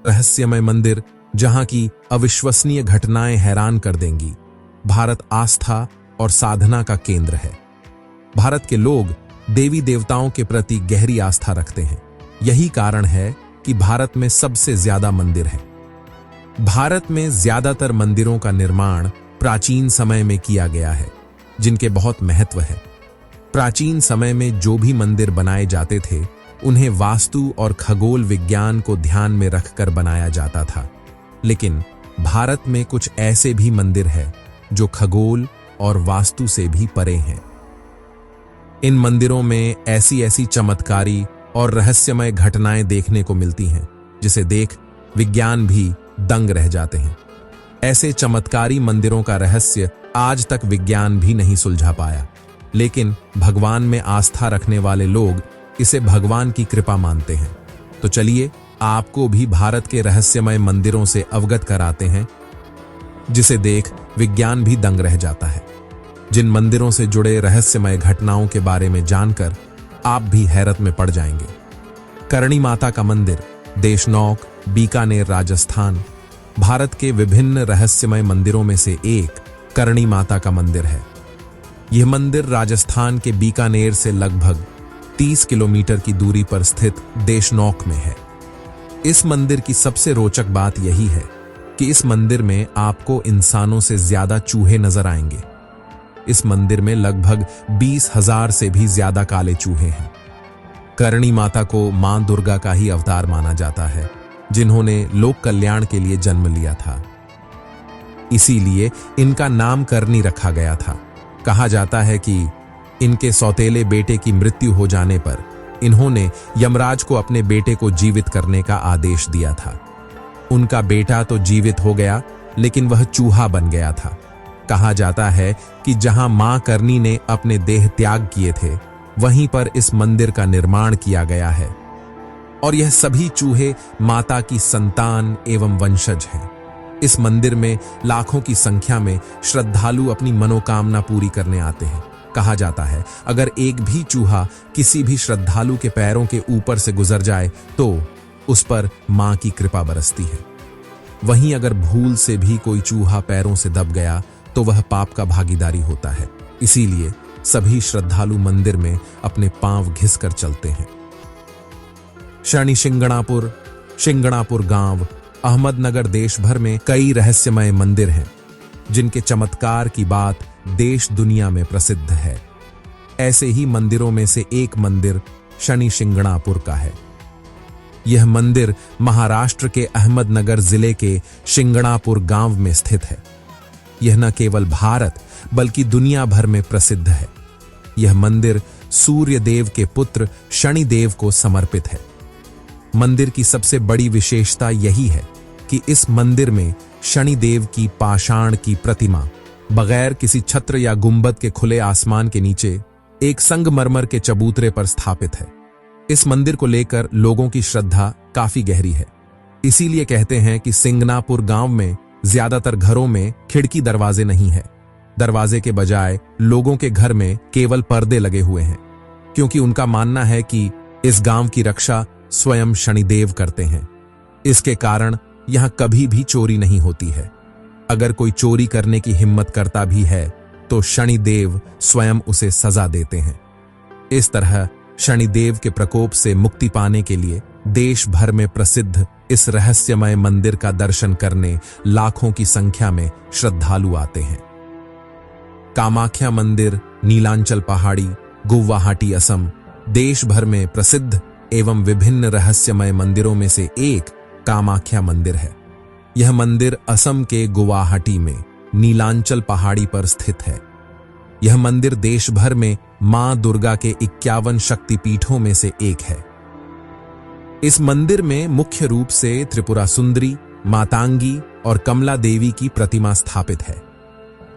रहस्यमय मंदिर जहां की अविश्वसनीय घटनाएं हैरान कर देंगी। भारत आस्था और साधना का केंद्र है। भारत के लोग देवी देवताओं के प्रति गहरी आस्था रखते हैं। यही कारण है कि भारत में सबसे ज्यादा मंदिर हैं। भारत में ज्यादातर मंदिरों का निर्माण प्राचीन समय में किया गया है, जिनके बहुत महत्व है। प्राचीन समय में जो भी मंदिर बनाए जाते थे, उन्हें वास्तु और खगोल विज्ञान को ध्यान में रखकर बनाया जाता था। लेकिन भारत में कुछ ऐसे भी मंदिर हैं जो खगोल और वास्तु से भी परे हैं। इन मंदिरों में ऐसी चमत्कारी और रहस्यमय घटनाएं देखने को मिलती हैं, जिसे देख विज्ञान भी दंग रह जाते हैं। ऐसे चमत्कारी मंदिरों का रहस्य आज तक विज्ञान भी नहीं सुलझा पाया, लेकिन भगवान में आस्था रखने वाले लोग इसे भगवान की कृपा मानते हैं। तो चलिए आपको भी भारत के रहस्यमय मंदिरों से अवगत कराते हैं, जिसे देख विज्ञान भी दंग रह जाता है। जिन मंदिरों से जुड़े रहस्यमय घटनाओं के बारे में जानकर आप भी हैरत में पड़ जाएंगे। करणी माता का मंदिर, देशनौक, बीकानेर, राजस्थान। भारत के विभिन्न रहस्यमय मंदिरों में से एक करणी माता का मंदिर है। यह मंदिर राजस्थान के बीकानेर से लगभग 30 किलोमीटर की दूरी पर स्थित देशनौक में है। इस मंदिर की सबसे रोचक बात यही है कि इस मंदिर में आपको इंसानों से ज्यादा चूहे नजर आएंगे। इस मंदिर में लगभग 20,000 से भी ज्यादा काले चूहे हैं। करणी माता को मां दुर्गा का ही अवतार माना जाता है, जिन्होंने लोक कल्याण के लिए जन्म लिया था। इसीलिए इनका नाम करणी रखा गया था। कहा जाता है कि इनके सौतेले बेटे की मृत्यु हो जाने पर इन्होंने यमराज को अपने बेटे को जीवित करने का आदेश दिया था। उनका बेटा तो जीवित हो गया, लेकिन वह चूहा बन गया था। कहा जाता है कि जहां मां करणी ने अपने देह त्याग किए थे, वहीं पर इस मंदिर का निर्माण किया गया है। और यह सभी चूहे माता की संतान एवं वंशज हैं। इस मंदिर में लाखों की संख्या में श्रद्धालु अपनी मनोकामना पूरी करने आते हैं। कहा जाता है अगर एक भी चूहा किसी भी श्रद्धालु के पैरों के ऊपर से गुजर जाए तो उस पर मां की कृपा बरसती है। वहीं अगर भूल से भी कोई चूहा पैरों से दब गया तो वह पाप का भागीदारी होता है। इसीलिए सभी श्रद्धालु मंदिर में अपने पांव घिसकर चलते हैं। शनि शिंगणापुर, शिंगणापुर गांव, अहमदनगर। देश भर में कई रहस्यमय मंदिर हैं, जिनके चमत्कार की बात देश दुनिया में प्रसिद्ध है। ऐसे ही मंदिरों में से एक मंदिर शनि शिंगणापुर का है। यह मंदिर महाराष्ट्र के अहमदनगर जिले के शिंगणापुर गांव में स्थित है। यह न केवल भारत बल्कि दुनिया भर में प्रसिद्ध है। यह मंदिर सूर्य देव के पुत्र शनि देव को समर्पित है। मंदिर की सबसे बड़ी विशेषता यही है कि इस मंदिर में शनि देव की पाषाण की प्रतिमा बगैर किसी छत्र या गुंबद के खुले आसमान के नीचे एक संगमरमर के चबूतरे पर स्थापित है। इस मंदिर को लेकर लोगों की श्रद्धा काफी गहरी है। इसीलिए कहते हैं कि सिंगनापुर गांव में ज्यादातर घरों में खिड़की दरवाजे नहीं है। दरवाजे के बजाय लोगों के घर में केवल पर्दे लगे हुए हैं, क्योंकि उनका मानना है कि इस गांव की रक्षा स्वयं शनिदेव करते हैं। इसके कारण यहां कभी भी चोरी नहीं होती है। अगर कोई चोरी करने की हिम्मत करता भी है तो शनिदेव स्वयं उसे सजा देते हैं। इस तरह शनिदेव के प्रकोप से मुक्ति पाने के लिए देश भर में प्रसिद्ध इस रहस्यमय मंदिर का दर्शन करने लाखों की संख्या में श्रद्धालु आते हैं। कामाख्या मंदिर, नीलांचल पहाड़ी, गुवाहाटी, असम। देश भर में प्रसिद्ध एवं विभिन्न रहस्यमय मंदिरों में से एक कामाख्या मंदिर है। यह मंदिर असम के गुवाहाटी में नीलांचल पहाड़ी पर स्थित है। यह मंदिर देश भर में मां दुर्गा के 51 शक्तिपीठों में से एक है। इस मंदिर में मुख्य रूप से त्रिपुरा सुंदरी, मातांगी और कमला देवी की प्रतिमा स्थापित है।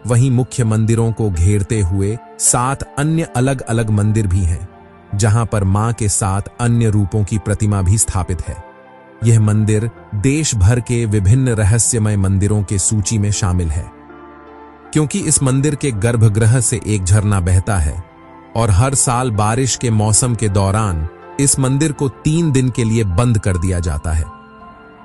वहीं मुख्य मंदिरों को घेरते हुए 7 अन्य अलग अलग मंदिर भी हैं, जहां पर मां के 7 अन्य रूपों की प्रतिमा भी स्थापित है। यह मंदिर देश भर के विभिन्न रहस्यमय मंदिरों के सूची में शामिल है, क्योंकि इस मंदिर के गर्भगृह से एक झरना बहता है और हर साल बारिश के मौसम के दौरान इस मंदिर को 3 दिन के लिए बंद कर दिया जाता है।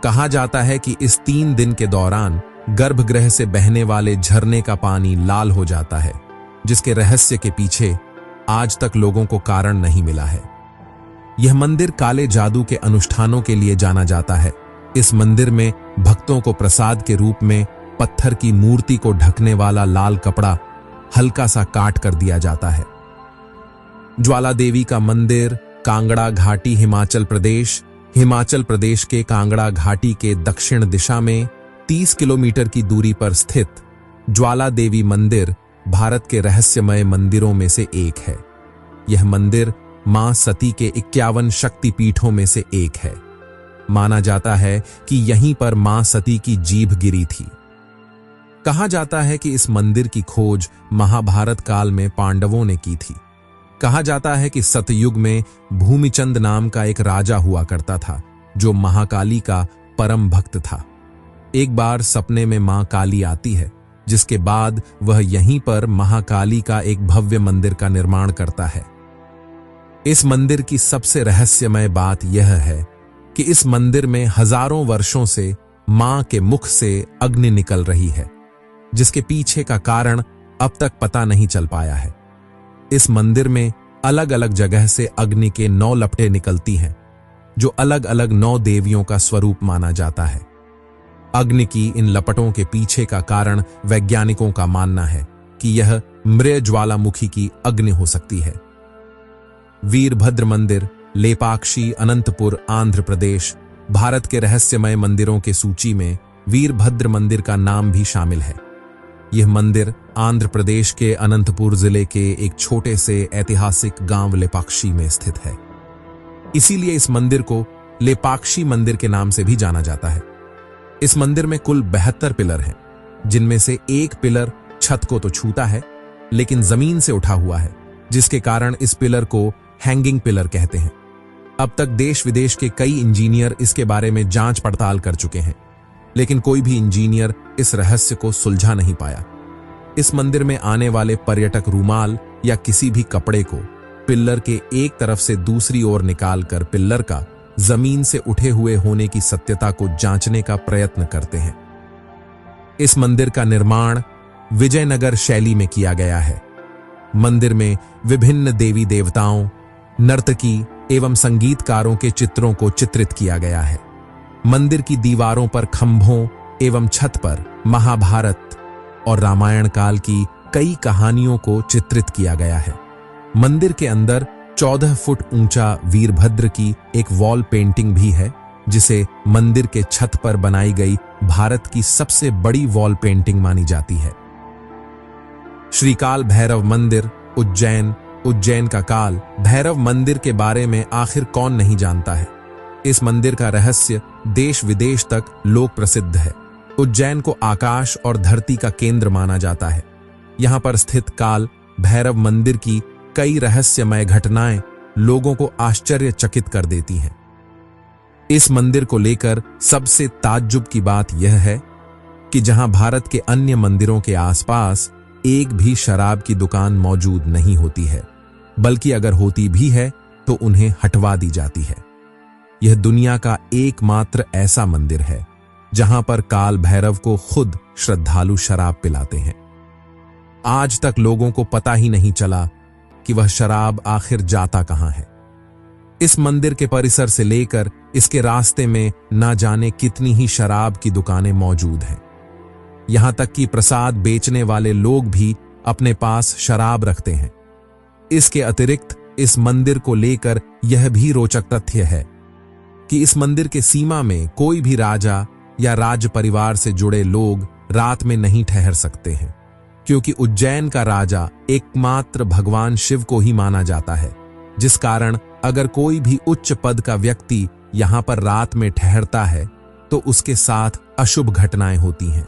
कहा जाता है कि इस 3 दिन के दौरान गर्भगृह से बहने वाले झरने का पानी लाल हो जाता है, जिसके रहस्य के पीछे आज तक लोगों को कारण नहीं मिला है। यह मंदिर काले जादू के अनुष्ठानों के लिए जाना जाता है। इस मंदिर में भक्तों को प्रसाद के रूप में पत्थर की मूर्ति को ढकने वाला लाल कपड़ा हल्का सा काट कर दिया जाता है। ज्वाला देवी का मंदिर कांगड़ा घाटी, हिमाचल प्रदेश के कांगड़ा घाटी के दक्षिण दिशा में 30 किलोमीटर की दूरी पर स्थित ज्वाला देवी मंदिर भारत के रहस्यमय मंदिरों में से एक है। यह मंदिर मां सती के 51 शक्तिपीठों में से एक है। माना जाता है कि यहीं पर मां सती की जीभ गिरी थी। कहा जाता है कि इस मंदिर की खोज महाभारत काल में पांडवों ने की थी। कहा जाता है कि सतयुग में भूमिचंद नाम का एक राजा हुआ करता था, जो महाकाली का परम भक्त था। एक बार सपने में मां काली आती है, जिसके बाद वह यहीं पर महाकाली का एक भव्य मंदिर का निर्माण करता है। इस मंदिर की सबसे रहस्यमय बात यह है कि इस मंदिर में हजारों वर्षों से मां के मुख से अग्नि निकल रही है, जिसके पीछे का कारण अब तक पता नहीं चल पाया है। इस मंदिर में अलग अलग जगह से अग्नि के 9 लपटें निकलती हैं, जो अलग अलग 9 देवियों का स्वरूप माना जाता है। अग्नि की इन लपटों के पीछे का कारण वैज्ञानिकों का मानना है कि यह मृय ज्वालामुखी की अग्नि हो सकती है। वीरभद्र मंदिर, लेपाक्षी, अनंतपुर, आंध्र प्रदेश। भारत के रहस्यमय मंदिरों के सूची में वीरभद्र मंदिर का नाम भी शामिल है। यह मंदिर आंध्र प्रदेश के अनंतपुर जिले के एक छोटे से ऐतिहासिक गांव लेपाक्षी में स्थित है। इसीलिए इस मंदिर को लेपाक्षी मंदिर के नाम से भी जाना जाता है। इस मंदिर में कुल 72 पिलर हैं, जिनमें से एक पिलर छत को तो छूता है, लेकिन जमीन से उठा हुआ है, जिसके कारण इस पिलर को हैंगिंग पिलर कहते हैं। अब तक देश विदेश के कई इंजीनियर इसके बारे में जांच पड़ताल कर चुके हैं, लेकिन कोई भी इंजीनियर इस रहस्य को सुलझा नहीं पाया। इस मंदिर में आने वाले पर्यटक रूमाल या किसी भी कपड़े को पिल्लर के एक तरफ से दूसरी ओर निकालकर पिल्लर का जमीन से उठे हुए होने की सत्यता को जांचने का प्रयत्न करते हैं। इस मंदिर का निर्माण विजयनगर शैली में किया गया है। मंदिर में विभिन्न देवी देवताओं, नर्तकी एवं संगीतकारों के चित्रों को चित्रित किया गया है। मंदिर की दीवारों पर, खंभों एवं छत पर महाभारत और रामायण काल की कई कहानियों को चित्रित किया गया है। मंदिर के अंदर 14 फुट ऊंचा वीरभद्र की एक वॉल पेंटिंग भी है, जिसे मंदिर के छत पर बनाई गई भारत की सबसे बड़ी वॉल पेंटिंग मानी जाती है। श्री काल भैरव मंदिर, उज्जैन का काल भैरव मंदिर के बारे में आखिर कौन नहीं जानता है। इस मंदिर का रहस्य देश विदेश तक लोक प्रसिद्ध है। उज्जैन को आकाश और धरती का केंद्र माना जाता है। यहां पर स्थित काल भैरव मंदिर की कई रहस्यमय घटनाएं लोगों को आश्चर्यचकित कर देती हैं। इस मंदिर को लेकर सबसे ताज्जुब की बात यह है कि जहां भारत के अन्य मंदिरों के आसपास एक भी शराब की दुकान मौजूद नहीं होती है, बल्कि अगर होती भी है तो उन्हें हटवा दी जाती है। यह दुनिया का एकमात्र ऐसा मंदिर है जहां पर काल भैरव को खुद श्रद्धालु शराब पिलाते हैं। आज तक लोगों को पता ही नहीं चला कि वह शराब आखिर जाता कहां है। इस मंदिर के परिसर से लेकर इसके रास्ते में ना जाने कितनी ही शराब की दुकानें मौजूद हैं। यहां तक कि प्रसाद बेचने वाले लोग भी अपने पास शराब रखते हैं। इसके अतिरिक्त इस मंदिर को लेकर यह भी रोचक तथ्य है कि इस मंदिर के सीमा में कोई भी राजा या राज परिवार से जुड़े लोग रात में नहीं ठहर सकते हैं, क्योंकि उज्जैन का राजा एकमात्र भगवान शिव को ही माना जाता है, जिस कारण अगर कोई भी उच्च पद का व्यक्ति यहां पर रात में ठहरता है तो उसके साथ अशुभ घटनाएं होती हैं।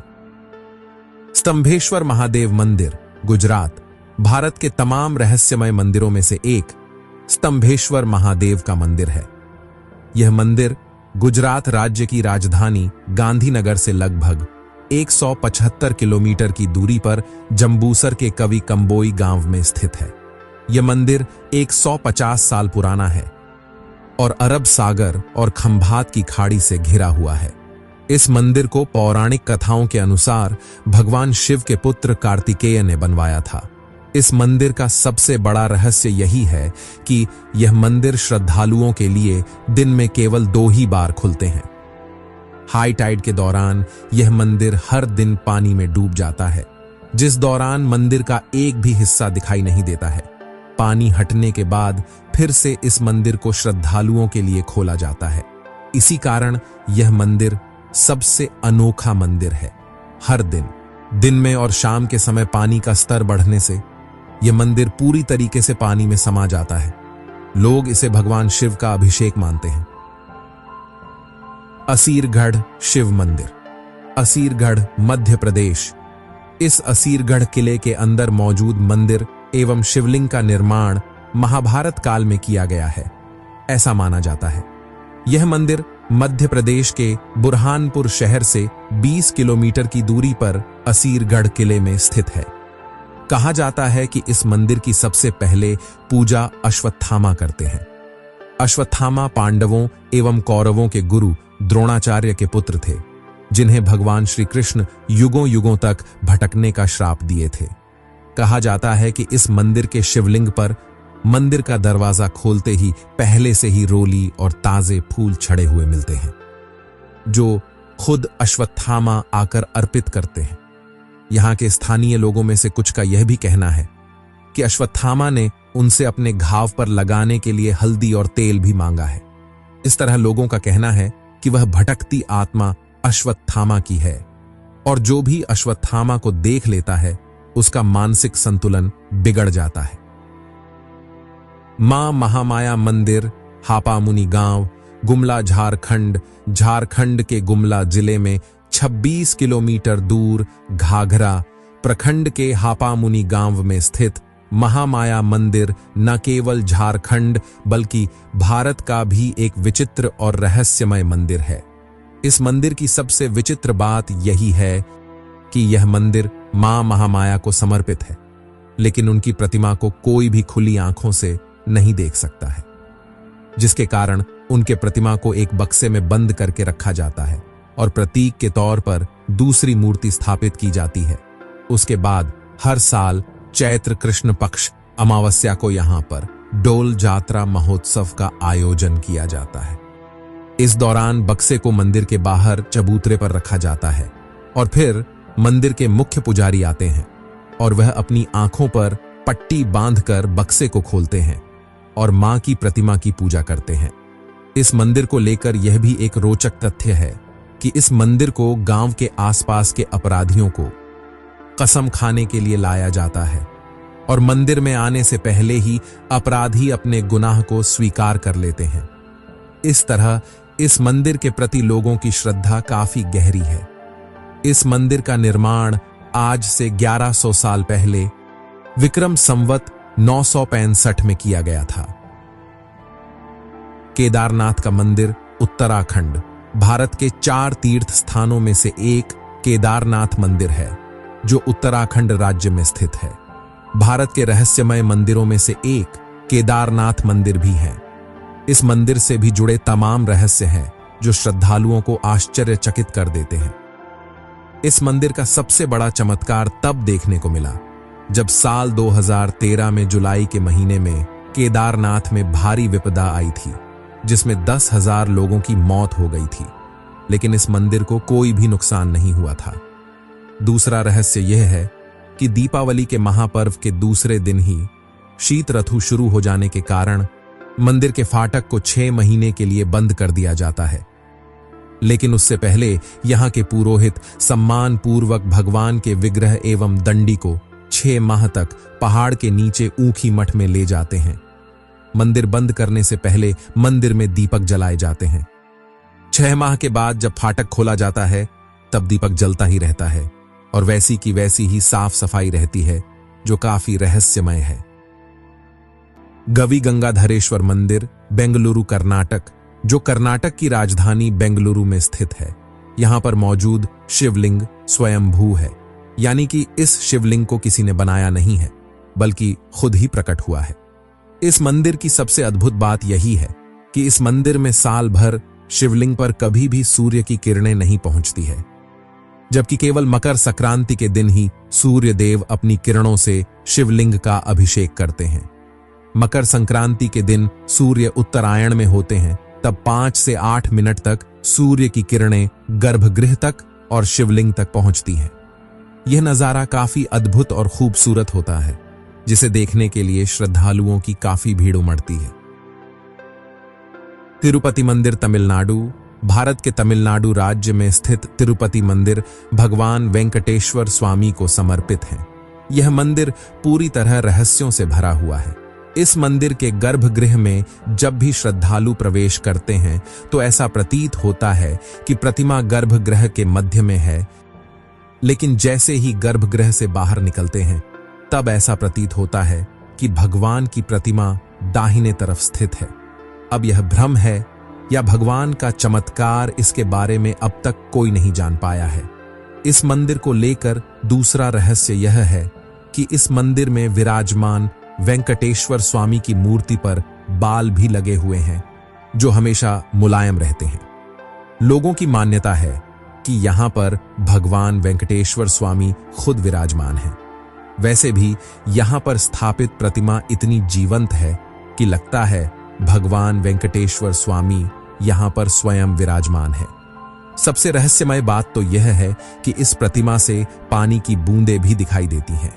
स्तंभेश्वर महादेव मंदिर, गुजरात। भारत के तमाम रहस्यमय मंदिरों में से एक स्तंभेश्वर महादेव का मंदिर है। यह मंदिर गुजरात राज्य की राजधानी गांधीनगर से लगभग 175 किलोमीटर की दूरी पर जंबूसर के कवि कंबोई गांव में स्थित है। यह मंदिर 150 साल पुराना है और अरब सागर और खंभात की खाड़ी से घिरा हुआ है। इस मंदिर को पौराणिक कथाओं के अनुसार भगवान शिव के पुत्र कार्तिकेय ने बनवाया था। इस मंदिर का सबसे बड़ा रहस्य यही है कि यह मंदिर श्रद्धालुओं के लिए दिन में केवल 2 ही बार खुलते हैं। हाई टाइड के दौरान यह मंदिर हर दिन पानी में डूब जाता है, जिस दौरान मंदिर का एक भी हिस्सा दिखाई नहीं देता है। पानी हटने के बाद फिर से इस मंदिर को श्रद्धालुओं के लिए खोला जाता है। इसी कारण यह मंदिर सबसे अनोखा मंदिर है। हर दिन में और शाम के समय पानी का स्तर बढ़ने से यह मंदिर पूरी तरीके से पानी में समा जाता है। लोग इसे भगवान शिव का अभिषेक मानते हैं। असीरगढ़ शिव मंदिर, असीरगढ़, मध्य प्रदेश। इस असीरगढ़ किले के अंदर मौजूद मंदिर एवं शिवलिंग का निर्माण महाभारत काल में किया गया है, ऐसा माना जाता है। यह मंदिर मध्य प्रदेश के बुरहानपुर शहर से 20 किलोमीटर की दूरी पर असीरगढ़ किले में स्थित है। कहा जाता है कि इस मंदिर की सबसे पहले पूजा अश्वत्थामा करते हैं। अश्वत्थामा पांडवों एवं कौरवों के गुरु द्रोणाचार्य के पुत्र थे, जिन्हें भगवान श्री कृष्ण युगों युगों तक भटकने का श्राप दिए थे। कहा जाता है कि इस मंदिर के शिवलिंग पर मंदिर का दरवाजा खोलते ही पहले से ही रोली और ताजे फूल छड़े हुए मिलते हैं, जो खुद अश्वत्थामा आकर अर्पित करते हैं। यहां के स्थानीय लोगों में से कुछ का यह भी कहना है कि अश्वत्थामा ने उनसे अपने घाव पर लगाने के लिए हल्दी और तेल भी मांगा है। इस तरह लोगों का कहना है कि वह भटकती आत्मा अश्वत्थामा की है, और जो भी अश्वत्थामा को देख लेता है उसका मानसिक संतुलन बिगड़ जाता है। मां महामाया मंदिर, हापामुनि गांव, गुमला, झारखंड। झारखंड के गुमला जिले में 26 किलोमीटर दूर घाघरा प्रखंड के हापामुनि गांव में स्थित महामाया मंदिर न केवल झारखंड बल्कि भारत का भी एक विचित्र और रहस्यमय मंदिर है। इस मंदिर की सबसे विचित्र बात यही है कि यह मंदिर मां महामाया को समर्पित है, लेकिन उनकी प्रतिमा को कोई भी खुली आंखों से नहीं देख सकता है, जिसके कारण उनके प्रतिमा को एक बक्से में बंद करके रखा जाता है और प्रतीक के तौर पर दूसरी मूर्ति स्थापित की जाती है। उसके बाद हर साल चैत्र कृष्ण पक्ष अमावस्या को यहां पर डोल जात्रा महोत्सव का आयोजन किया जाता है। इस दौरान बक्से को मंदिर के बाहर चबूतरे पर रखा जाता है और फिर मंदिर के मुख्य पुजारी आते हैं और वह अपनी आंखों पर पट्टी बांधकर बक्से को खोलते हैं और मां की प्रतिमा की पूजा करते हैं। इस मंदिर को लेकर यह भी एक रोचक तथ्य है कि इस मंदिर को गांव के आसपास के अपराधियों को कसम खाने के लिए लाया जाता है और मंदिर में आने से पहले ही अपराधी अपने गुनाह को स्वीकार कर लेते हैं। इस तरह इस मंदिर के प्रति लोगों की श्रद्धा काफी गहरी है। इस मंदिर का निर्माण आज से 1100 साल पहले विक्रम संवत 965 में किया गया था। केदारनाथ का मंदिर उत्तराखंड भारत के 4 तीर्थ स्थानों में से एक केदारनाथ मंदिर है, जो उत्तराखंड राज्य में स्थित है। भारत के रहस्यमय मंदिरों में से एक केदारनाथ मंदिर भी है। इस मंदिर से भी जुड़े तमाम रहस्य हैं जो श्रद्धालुओं को आश्चर्यचकित कर देते हैं। इस मंदिर का सबसे बड़ा चमत्कार तब देखने को मिला जब साल 2013 में जुलाई के महीने में केदारनाथ में भारी विपदा आई थी, जिसमें 10,000 लोगों की मौत हो गई थी, लेकिन इस मंदिर को कोई भी नुकसान नहीं हुआ था। दूसरा रहस्य यह है कि दीपावली के महापर्व के दूसरे दिन ही शीत ऋतु शुरू हो जाने के कारण मंदिर के फाटक को 6 महीने के लिए बंद कर दिया जाता है। लेकिन उससे पहले यहां के पुरोहित सम्मान पूर्वक भगवान के विग्रह एवं दंडी को 6 माह तक पहाड़ के नीचे ऊखी मठ में ले जाते हैं। मंदिर बंद करने से पहले मंदिर में दीपक जलाए जाते हैं। 6 माह के बाद जब फाटक खोला जाता है तब दीपक जलता ही रहता है और वैसी की वैसी ही साफ सफाई रहती है, जो काफी रहस्यमय है। गवी गंगाधरेश्वर मंदिर बेंगलुरु कर्नाटक, जो कर्नाटक की राजधानी बेंगलुरु में स्थित है। यहां पर मौजूद शिवलिंग स्वयंभू है, यानी कि इस शिवलिंग को किसी ने बनाया नहीं है बल्कि खुद ही प्रकट हुआ है। इस मंदिर की सबसे अद्भुत बात यही है कि इस मंदिर में साल भर शिवलिंग पर कभी भी सूर्य की किरणें नहीं पहुंचती है, जबकि केवल मकर संक्रांति के दिन ही सूर्य देव अपनी किरणों से शिवलिंग का अभिषेक करते हैं। मकर संक्रांति के दिन सूर्य उत्तरायण में होते हैं, तब 5 से 8 मिनट तक सूर्य की किरणें गर्भगृह तक और शिवलिंग तक पहुंचती हैं। यह नजारा काफी अद्भुत और खूबसूरत होता है, जिसे देखने के लिए श्रद्धालुओं की काफी भीड़ उमड़ती है। तिरुपति मंदिर तमिलनाडु। भारत के तमिलनाडु राज्य में स्थित तिरुपति मंदिर भगवान वेंकटेश्वर स्वामी को समर्पित है। यह मंदिर पूरी तरह रहस्यों से भरा हुआ है। इस मंदिर के गर्भगृह में जब भी श्रद्धालु प्रवेश करते हैं तो ऐसा प्रतीत होता है कि प्रतिमा गर्भगृह के मध्य में है, लेकिन जैसे ही गर्भगृह से बाहर निकलते हैं तब ऐसा प्रतीत होता है कि भगवान की प्रतिमा दाहिने तरफ स्थित है। अब यह भ्रम है या भगवान का चमत्कार, इसके बारे में अब तक कोई नहीं जान पाया है। इस मंदिर को लेकर दूसरा रहस्य यह है कि इस मंदिर में विराजमान वेंकटेश्वर स्वामी की मूर्ति पर बाल भी लगे हुए हैं, जो हमेशा मुलायम रहते हैं। लोगों की मान्यता है कि यहां पर भगवान वेंकटेश्वर स्वामी खुद विराजमान हैं। वैसे भी यहां पर स्थापित प्रतिमा इतनी जीवंत है कि लगता है भगवान वेंकटेश्वर स्वामी यहां पर स्वयं विराजमान है। सबसे रहस्यमय बात तो यह है कि इस प्रतिमा से पानी की बूंदें भी दिखाई देती हैं।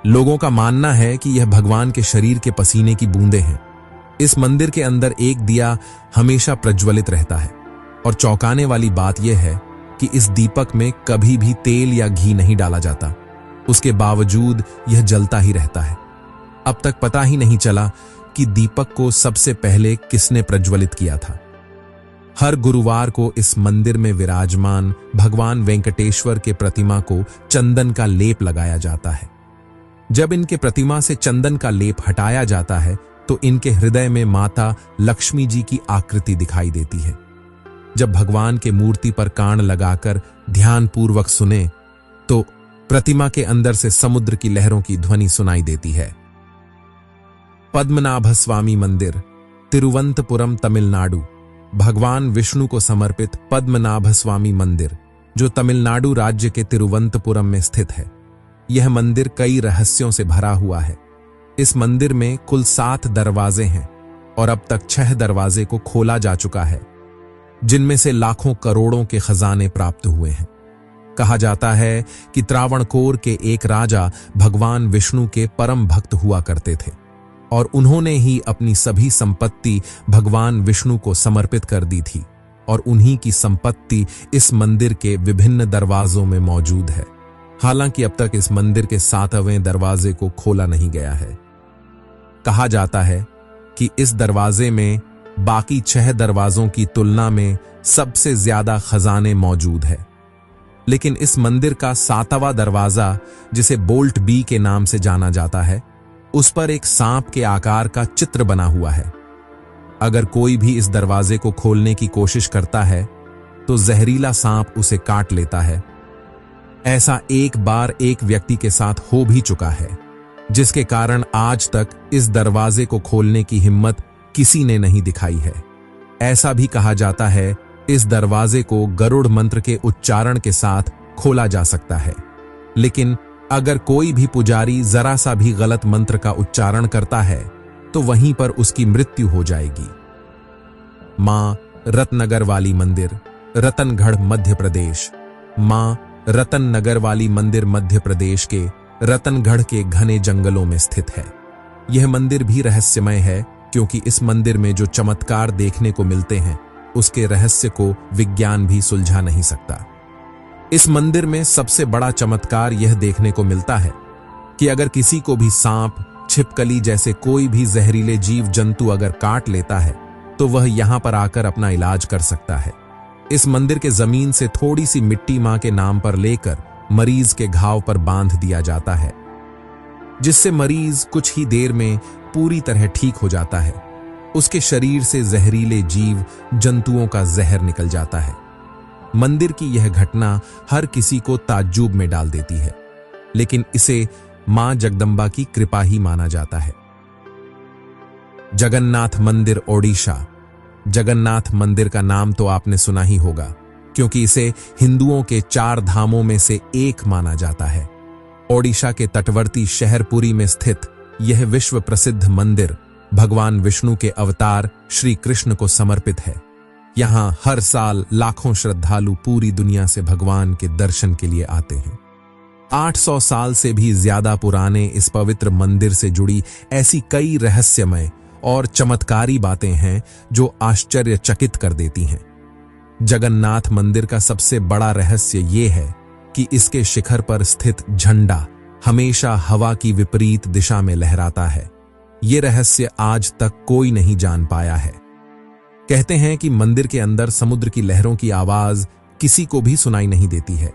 लोगों का मानना है कि यह भगवान के शरीर के पसीने की बूंदें हैं। इस मंदिर के अंदर एक दिया हमेशा प्रज्वलित रहता है और चौंकाने वाली बात यह है कि इस दीपक में कभी भी तेल या घी नहीं डाला जाता। उसके बावजूद यह जलता ही रहता है। अब तक पता ही नहीं चला कि दीपक को सबसे पहले किसने प्रज्वलित किया था। हर गुरुवार को इस मंदिर में विराजमान भगवान वेंकटेश्वर के प्रतिमा को चंदन का लेप लगाया जाता है। जब इनके प्रतिमा से चंदन का लेप हटाया जाता है तो इनके हृदय में माता लक्ष्मी जी की आकृति दिखाई देती है। जब भगवान के मूर्ति पर कान लगाकर ध्यानपूर्वक सुने तो प्रतिमा के अंदर से समुद्र की लहरों की ध्वनि सुनाई देती है। पद्मनाभ स्वामी मंदिर, तिरुवनंतपुरम, तमिलनाडु। भगवान विष्णु को समर्पित पद्मनाभ स्वामी मंदिर, जो तमिलनाडु राज्य के तिरुवनंतपुरम में स्थित है। यह मंदिर कई रहस्यों से भरा हुआ है। इस मंदिर में कुल 7 दरवाजे हैं और अब तक 6 दरवाजे को खोला जा चुका है, जिनमें से लाखों करोड़ों के खजाने प्राप्त हुए हैं। कहा जाता है कि त्रावणकोर के एक राजा भगवान विष्णु के परम भक्त हुआ करते थे और उन्होंने ही अपनी सभी संपत्ति भगवान विष्णु को समर्पित कर दी थी और उन्हीं की संपत्ति इस मंदिर के विभिन्न दरवाजों में मौजूद है। हालांकि अब तक इस मंदिर के 7वें दरवाजे को खोला नहीं गया है। कहा जाता है कि इस दरवाजे में बाकी 6 दरवाजों की तुलना में सबसे ज्यादा खजाने मौजूद है, लेकिन इस मंदिर का 7वां दरवाजा, जिसे बोल्ट बी के नाम से जाना जाता है, उस पर एक सांप के आकार का चित्र बना हुआ है। अगर कोई भी इस दरवाजे को खोलने की कोशिश करता है तो जहरीला सांप उसे काट लेता है। ऐसा एक बार एक व्यक्ति के साथ हो भी चुका है, जिसके कारण आज तक इस दरवाजे को खोलने की हिम्मत किसी ने नहीं दिखाई है। ऐसा भी कहा जाता है इस दरवाजे को गरुड़ मंत्र के उच्चारण के साथ खोला जा सकता है, लेकिन अगर कोई भी पुजारी जरा सा भी गलत मंत्र का उच्चारण करता है तो वहीं पर उसकी मृत्यु हो जाएगी। मां रत्नगर वाली मंदिर, रतनगढ़, मध्य प्रदेश। मां रतननगर वाली मंदिर मध्य प्रदेश के रतनगढ़ के घने जंगलों में स्थित है। यह मंदिर भी रहस्यमय है क्योंकि इस मंदिर में जो चमत्कार देखने को मिलते हैं उसके रहस्य को विज्ञान भी सुलझा नहीं सकता। इस मंदिर में सबसे बड़ा चमत्कार यह देखने को मिलता है कि अगर किसी को भी सांप, छिपकली जैसे कोई भी जहरीले जीव जंतु अगर काट लेता है तो वह यहां पर आकर अपना इलाज कर सकता है। इस मंदिर के जमीन से थोड़ी सी मिट्टी मां के नाम पर लेकर मरीज के घाव पर बांध दिया जाता है, जिससे मरीज कुछ ही देर में पूरी तरह ठीक हो जाता है। उसके शरीर से जहरीले जीव जंतुओं का जहर निकल जाता है। मंदिर की यह घटना हर किसी को ताज्जुब में डाल देती है, लेकिन इसे मां जगदंबा की कृपा ही माना जाता है। जगन्नाथ मंदिर, ओडिशा। जगन्नाथ मंदिर का नाम तो आपने सुना ही होगा, क्योंकि इसे हिंदुओं के 4 धामों में से एक माना जाता है। ओडिशा के तटवर्ती शहर पुरी में स्थित यह विश्व प्रसिद्ध मंदिर भगवान विष्णु के अवतार श्री कृष्ण को समर्पित है। यहाँ हर साल लाखों श्रद्धालु पूरी दुनिया से भगवान के दर्शन के लिए आते हैं। 800 साल से भी ज्यादा पुराने इस पवित्र मंदिर से जुड़ी ऐसी कई रहस्यमय और चमत्कारी बातें हैं जो आश्चर्यचकित कर देती हैं। जगन्नाथ मंदिर का सबसे बड़ा रहस्य यह है कि इसके शिखर पर स्थित झंडा हमेशा हवा की विपरीत दिशा में लहराता है। ये रहस्य आज तक कोई नहीं जान पाया है। कहते हैं कि मंदिर के अंदर समुद्र की लहरों की आवाज किसी को भी सुनाई नहीं देती है,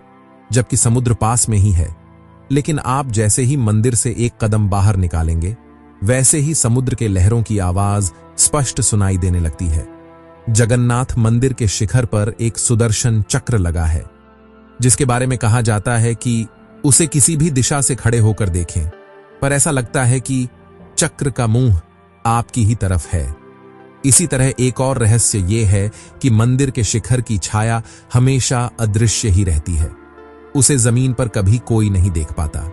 जबकि समुद्र पास में ही है। लेकिन आप जैसे ही मंदिर से एक कदम बाहर निकालेंगे, वैसे ही समुद्र के लहरों की आवाज स्पष्ट सुनाई देने लगती है। जगन्नाथ मंदिर के शिखर पर एक सुदर्शन चक्र लगा है, जिसके बारे में कहा जाता है कि उसे किसी भी दिशा से खड़े होकर देखें, पर ऐसा लगता है कि चक्र का मुंह आपकी ही तरफ है। इसी तरह एक और रहस्य यह है कि मंदिर के शिखर की छाया हमेशा अदृश्य ही रहती है। उसे जमीन पर कभी कोई नहीं देख पाता।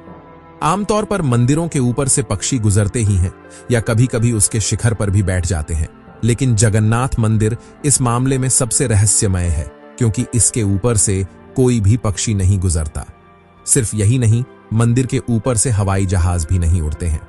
आमतौर पर मंदिरों के ऊपर से पक्षी गुजरते ही हैं या कभी कभी उसके शिखर पर भी बैठ जाते हैं, लेकिन जगन्नाथ मंदिर इस मामले में सबसे रहस्यमय है, क्योंकि इसके ऊपर से कोई भी पक्षी नहीं गुजरता। सिर्फ यही नहीं, मंदिर के ऊपर से हवाई जहाज भी नहीं उड़ते हैं।